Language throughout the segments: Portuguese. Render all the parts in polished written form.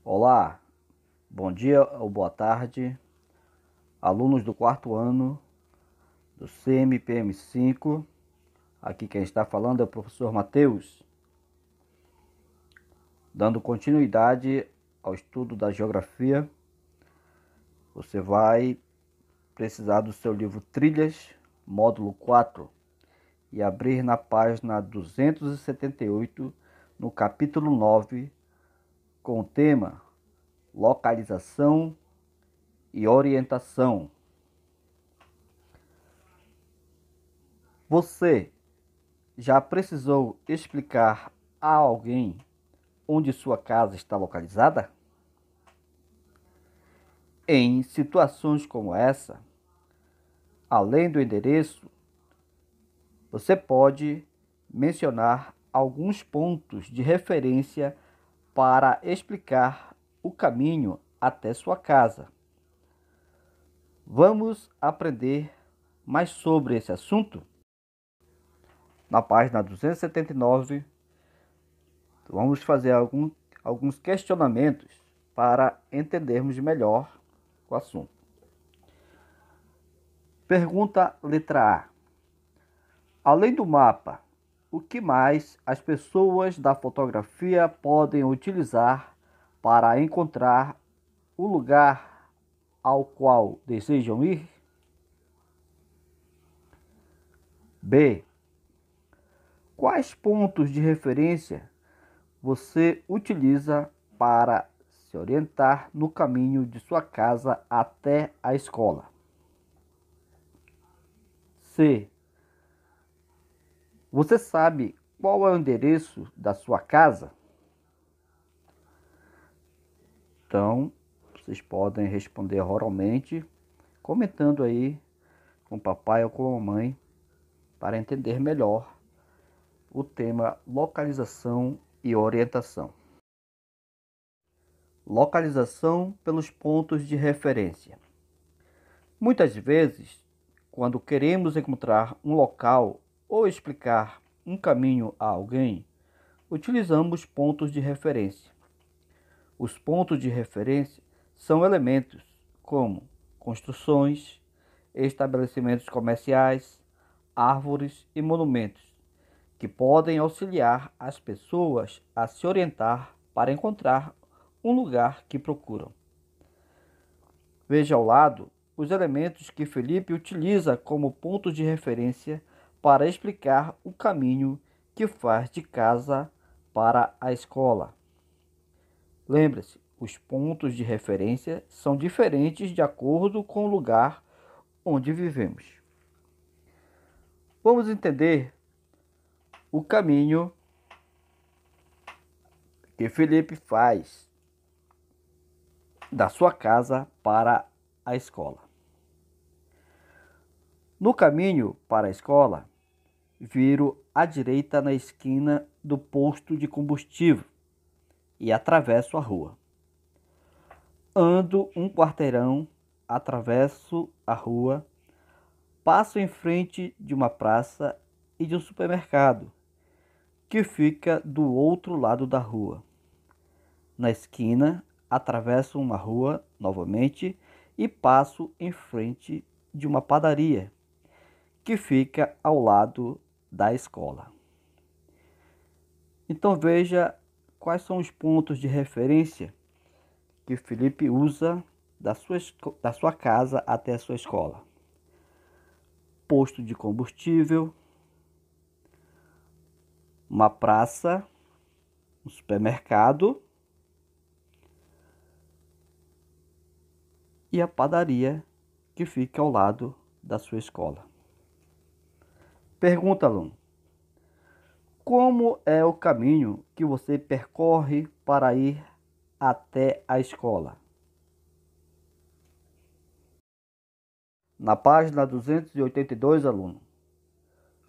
Olá, bom dia ou boa tarde, alunos do quarto ano do CMPM5. Aqui quem está falando é o professor Matheus, dando continuidade ao estudo da geografia. Você vai precisar do seu livro Trilhas, módulo 4, e abrir na página 278, no capítulo 9, com o tema Localização e Orientação. Você já precisou explicar a alguém onde sua casa está localizada? Em situações como essa, além do endereço, você pode mencionar alguns pontos de referência para explicar o caminho até sua casa. Vamos aprender mais sobre esse assunto? Na página 279, vamos fazer alguns questionamentos para entendermos melhor o assunto. Pergunta letra A. Além do mapa, o que mais as pessoas da fotografia podem utilizar para encontrar o lugar ao qual desejam ir? B. Quais pontos de referência você utiliza para se orientar no caminho de sua casa até a escola? C. Você sabe qual é o endereço da sua casa? Então, vocês podem responder oralmente, comentando aí com o papai ou com a mamãe, para entender melhor o tema localização e orientação. Localização pelos pontos de referência. Muitas vezes, quando queremos encontrar um local ou explicar um caminho a alguém, utilizamos pontos de referência. Os pontos de referência são elementos como construções, estabelecimentos comerciais, árvores e monumentos, que podem auxiliar as pessoas a se orientar para encontrar um lugar que procuram. Veja ao lado os elementos que Felipe utiliza como pontos de referência para explicar o caminho que faz de casa para a escola. Lembre-se, os pontos de referência são diferentes de acordo com o lugar onde vivemos. Vamos entender o caminho que Felipe faz da sua casa para a escola. No caminho para a escola, viro à direita na esquina do posto de combustível e atravesso a rua. Ando um quarteirão, atravesso a rua, passo em frente de uma praça e de um supermercado, que fica do outro lado da rua. Na esquina, atravesso uma rua novamente e passo em frente de uma padaria, que fica ao lado da escola. Então veja quais são os pontos de referência que Felipe usa da sua casa até a sua escola. Posto de combustível, uma praça, um supermercado e a padaria que fica ao lado da sua escola. Pergunta, aluno: como é o caminho que você percorre para ir até a escola? Na página 282, aluno,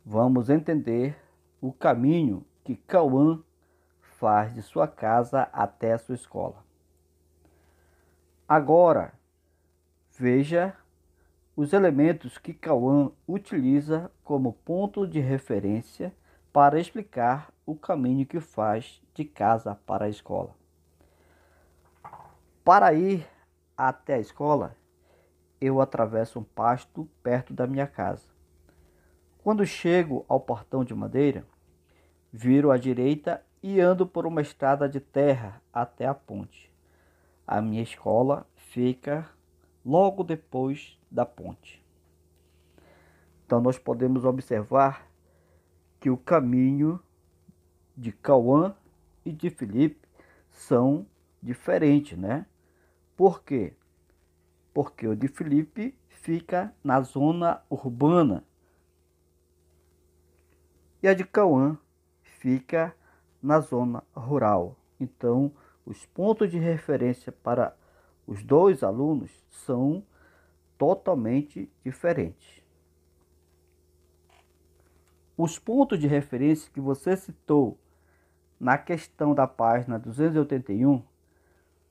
vamos entender o caminho que Cauã faz de sua casa até a sua escola. Agora, veja os elementos que Cauã utiliza como ponto de referência para explicar o caminho que faz de casa para a escola. Para ir até a escola, eu atravesso um pasto perto da minha casa. Quando chego ao portão de madeira, viro à direita e ando por uma estrada de terra até a ponte. A minha escola fica logo depois da ponte. Então nós podemos observar que o caminho de Cauã e de Felipe são diferentes, né? Por quê? Porque o de Felipe fica na zona urbana e a de Cauã fica na zona rural. Então, os pontos de referência para os dois alunos são totalmente diferentes. Os pontos de referência que você citou na questão da página 281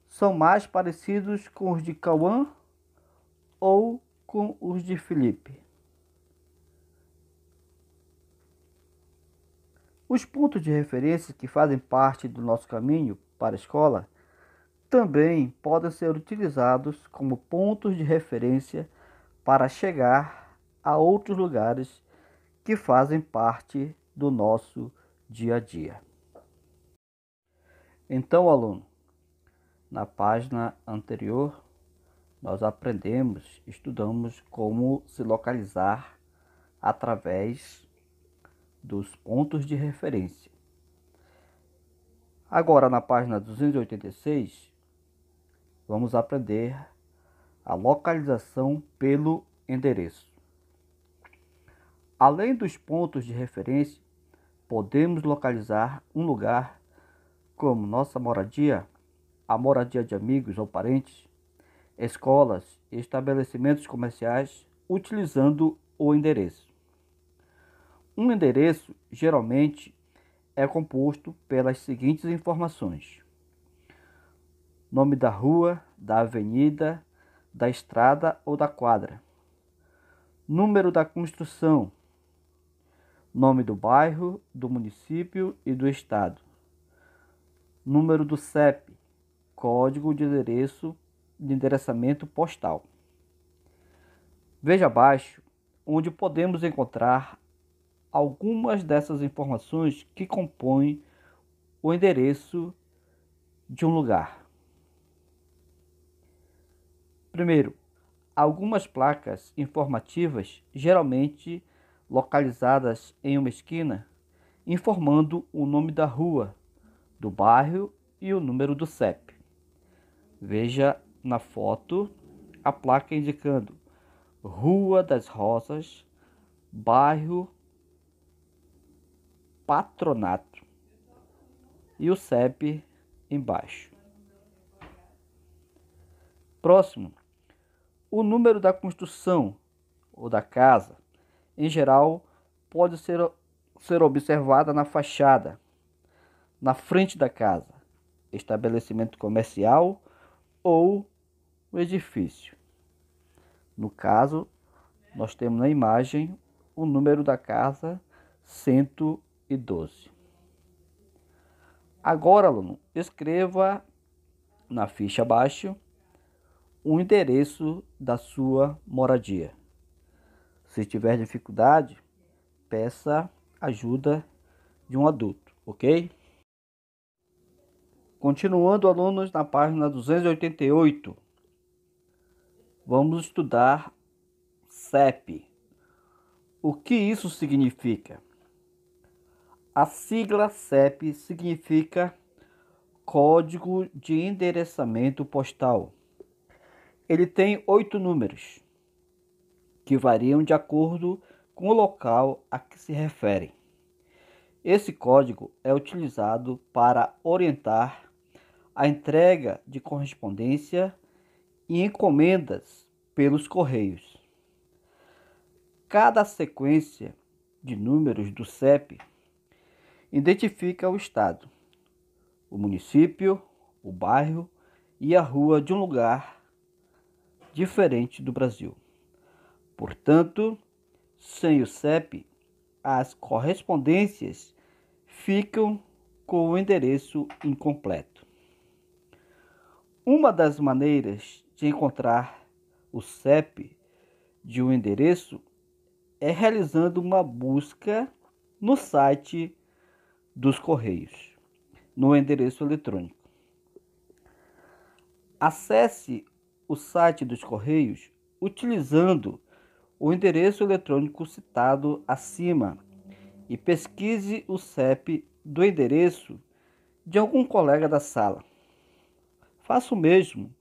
são mais parecidos com os de Cauã ou com os de Felipe? Os pontos de referência que fazem parte do nosso caminho para a escola também podem ser utilizados como pontos de referência para chegar a outros lugares que fazem parte do nosso dia a dia. Então, aluno, na página anterior, nós estudamos como se localizar através dos pontos de referência. Agora, na página 286, vamos aprender a localização pelo endereço. Além dos pontos de referência, podemos localizar um lugar como nossa moradia, a moradia de amigos ou parentes, escolas e estabelecimentos comerciais, utilizando o endereço. Um endereço geralmente é composto pelas seguintes informações: nome da rua, da avenida, da estrada ou da quadra, número da construção, nome do bairro, do município e do estado, número do CEP, código de endereçamento postal. Veja abaixo onde podemos encontrar algumas dessas informações que compõem o endereço de um lugar. Primeiro, algumas placas informativas, geralmente localizadas em uma esquina, informando o nome da rua, do bairro e o número do CEP. Veja na foto a placa indicando Rua das Rosas, bairro Patronato e o CEP embaixo. Próximo, o número da construção ou da casa, em geral, pode ser observada na fachada, na frente da casa, estabelecimento comercial ou o edifício. No caso, nós temos na imagem o número da casa 112. Agora, aluno, escreva na ficha abaixo o endereço da sua moradia. Se tiver dificuldade, peça ajuda de um adulto, ok? Continuando, alunos, na página 288, vamos estudar CEP. O que isso significa? A sigla CEP significa Código de Endereçamento Postal. Ele tem 8 números, que variam de acordo com o local a que se referem. Esse código é utilizado para orientar a entrega de correspondência e encomendas pelos correios. Cada sequência de números do CEP identifica o estado, o município, o bairro e a rua de um lugar diferente do Brasil. Portanto, sem o CEP, as correspondências ficam com o endereço incompleto. Uma das maneiras de encontrar o CEP de um endereço é realizando uma busca no site dos Correios, no endereço eletrônico. Acesse o site dos Correios utilizando o endereço eletrônico citado acima e pesquise o CEP do endereço de algum colega da sala. Faça o mesmo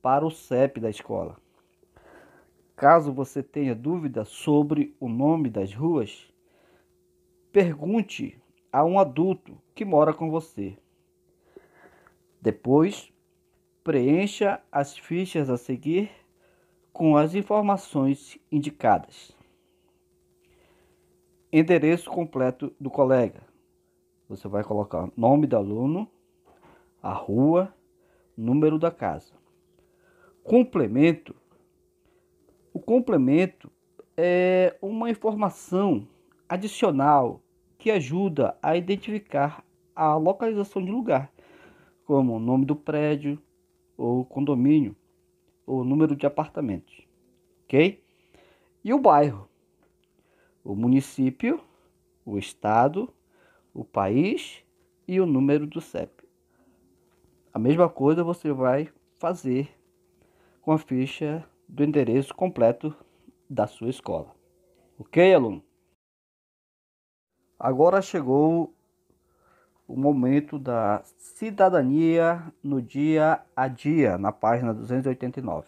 para o CEP da escola. Caso você tenha dúvida sobre o nome das ruas, pergunte a um adulto que mora com você. Depois, preencha as fichas a seguir com as informações indicadas. Endereço completo do colega. Você vai colocar nome do aluno, a rua, número da casa. Complemento. O complemento é uma informação adicional que ajuda a identificar a localização de lugar, como o nome do prédio, ou condomínio, ou número de apartamentos, ok? E o bairro, o município, o estado, o país e o número do CEP. A mesma coisa você vai fazer com a ficha do endereço completo da sua escola. Ok, aluno? Agora chegou o momento da cidadania no dia a dia, na página 289,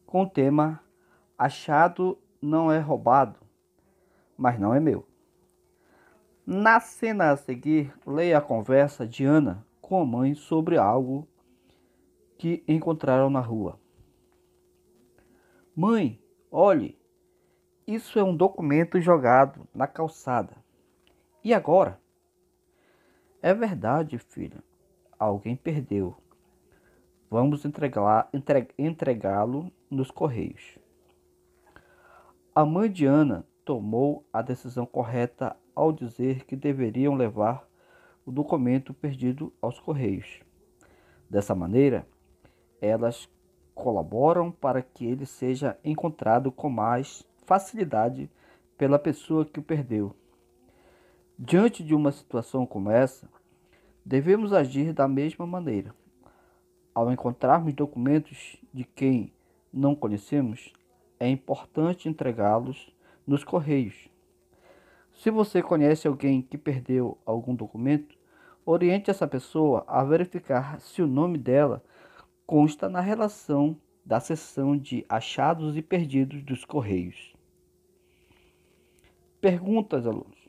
com o tema Achado não é roubado, mas não é meu. Na cena a seguir, leia a conversa de Ana com a mãe sobre algo que encontraram na rua. Mãe, olhe, isso é um documento jogado na calçada. E agora? É verdade, filha. Alguém perdeu. Vamos entregá-lo nos Correios. A mãe de Ana tomou a decisão correta ao dizer que deveriam levar o documento perdido aos Correios. Dessa maneira, elas colaboram para que ele seja encontrado com mais facilidade pela pessoa que o perdeu. Diante de uma situação como essa, devemos agir da mesma maneira. Ao encontrarmos documentos de quem não conhecemos, é importante entregá-los nos Correios. Se você conhece alguém que perdeu algum documento, oriente essa pessoa a verificar se o nome dela consta na relação da seção de achados e perdidos dos Correios. Perguntas, alunos,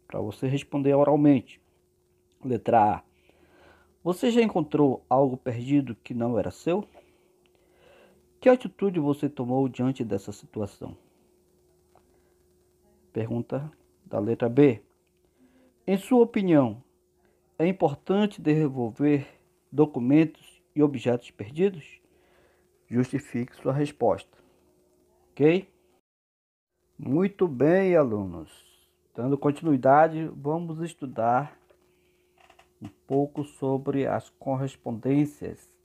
para você responder oralmente. Letra A. Você já encontrou algo perdido que não era seu? Que atitude você tomou diante dessa situação? Pergunta da letra B. Em sua opinião, é importante devolver documentos e objetos perdidos? Justifique sua resposta. Ok? Muito bem, alunos. Dando continuidade, vamos estudar um pouco sobre as correspondências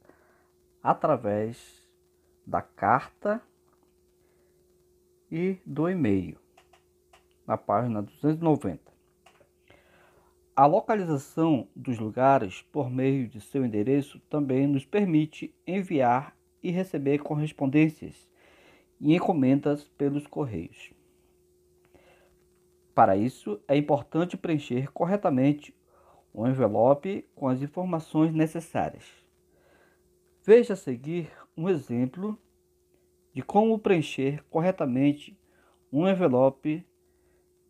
através da carta e do e-mail, na página 290. A localização dos lugares por meio de seu endereço também nos permite enviar e receber correspondências e encomendas pelos correios. Para isso, é importante preencher corretamente o envelope com as informações necessárias. Veja a seguir um exemplo de como preencher corretamente um envelope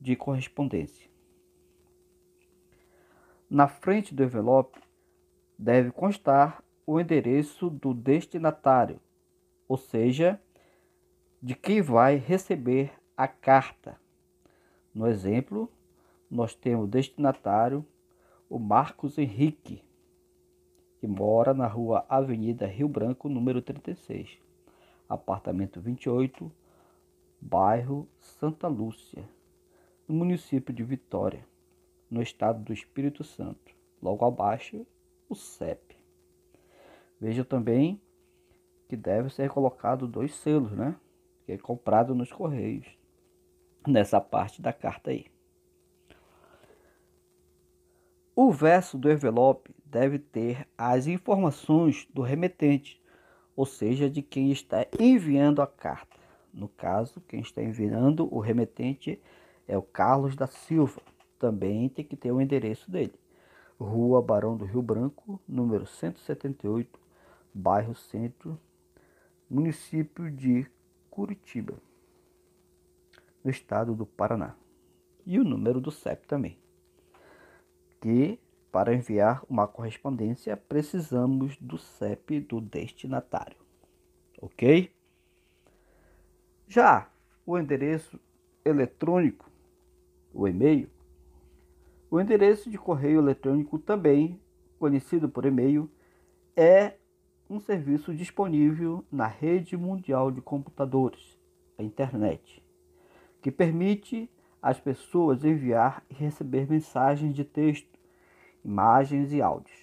de correspondência. Na frente do envelope deve constar o endereço do destinatário, ou seja, de quem vai receber a carta. No exemplo, nós temos o destinatário, o Marcos Henrique, que mora na rua Avenida Rio Branco, número 36, apartamento 28, bairro Santa Lúcia, no município de Vitória, no estado do Espírito Santo. Logo abaixo, o CEP. Veja também que deve ser colocado 2 selos, né? Que é comprado nos correios, nessa parte da carta aí. O verso do envelope deve ter as informações do remetente, ou seja, de quem está enviando a carta. No caso, quem está enviando o remetente é o Carlos da Silva. Também tem que ter o endereço dele. Rua Barão do Rio Branco, número 178, bairro Centro, município de Curitiba, no estado do Paraná. E o número do CEP também. Que para enviar uma correspondência precisamos do CEP do destinatário. Ok? Já o endereço eletrônico, o e-mail, o endereço de correio eletrônico, também conhecido por e-mail, é um serviço disponível na rede mundial de computadores, a internet, que permite às pessoas enviar e receber mensagens de texto, imagens e áudios.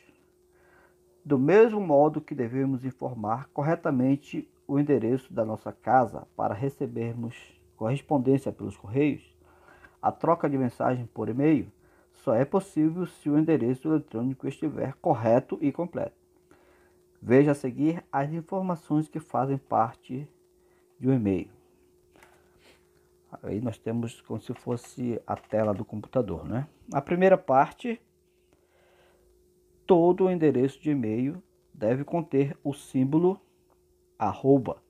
Do mesmo modo que devemos informar corretamente o endereço da nossa casa para recebermos correspondência pelos correios, a troca de mensagem por e-mail só é possível se o endereço eletrônico estiver correto e completo. Veja a seguir as informações que fazem parte de um e-mail. Aí nós temos como se fosse a tela do computador, né? A primeira parte, todo o endereço de e-mail deve conter o símbolo arroba,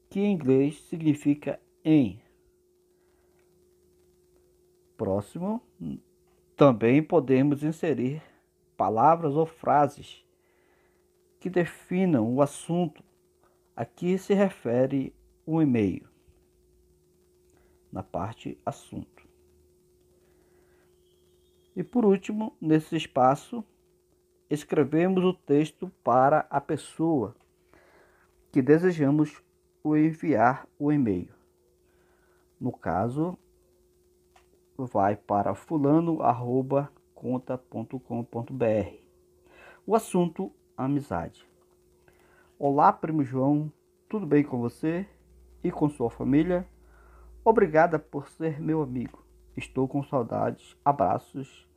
que em inglês significa em. Próximo, também podemos inserir palavras ou frases que definam o assunto a que se refere o e-mail, na parte assunto. E por último, nesse espaço, escrevemos o texto para a pessoa que desejamos enviar o e-mail. No caso, vai para fulano@conta.com.br. O assunto, amizade. Olá, primo João, tudo bem com você e com sua família? Obrigada por ser meu amigo. Estou com saudades. Abraços,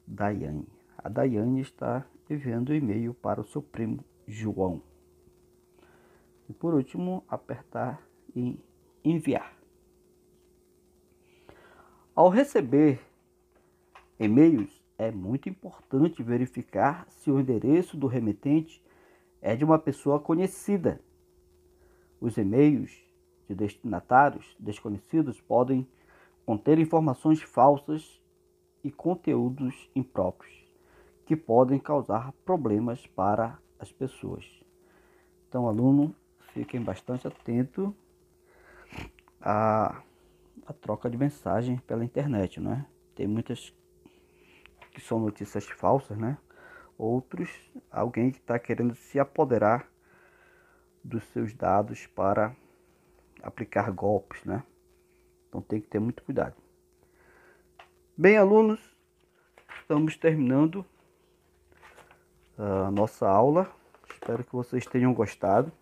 Daiane. A Daiane está enviando e-mail para o seu primo João. E por último, apertar em enviar. Ao receber e-mails, é muito importante verificar se o endereço do remetente é de uma pessoa conhecida. Os e-mails de destinatários desconhecidos podem conter informações falsas e conteúdos impróprios, que podem causar problemas para as pessoas. Então, aluno, fiquem bastante atentos à troca de mensagens pela internet, né? Tem muitas que são notícias falsas, né? Outros, alguém que está querendo se apoderar dos seus dados para aplicar golpes, né? Então tem que ter muito cuidado. Bem, alunos, estamos terminando a nossa aula. Espero que vocês tenham gostado,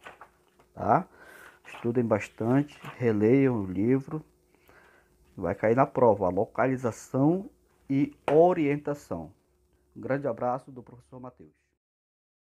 tá? Estudem bastante, releiam o livro. Vai cair na prova a localização e orientação. Um grande abraço do professor Matheus.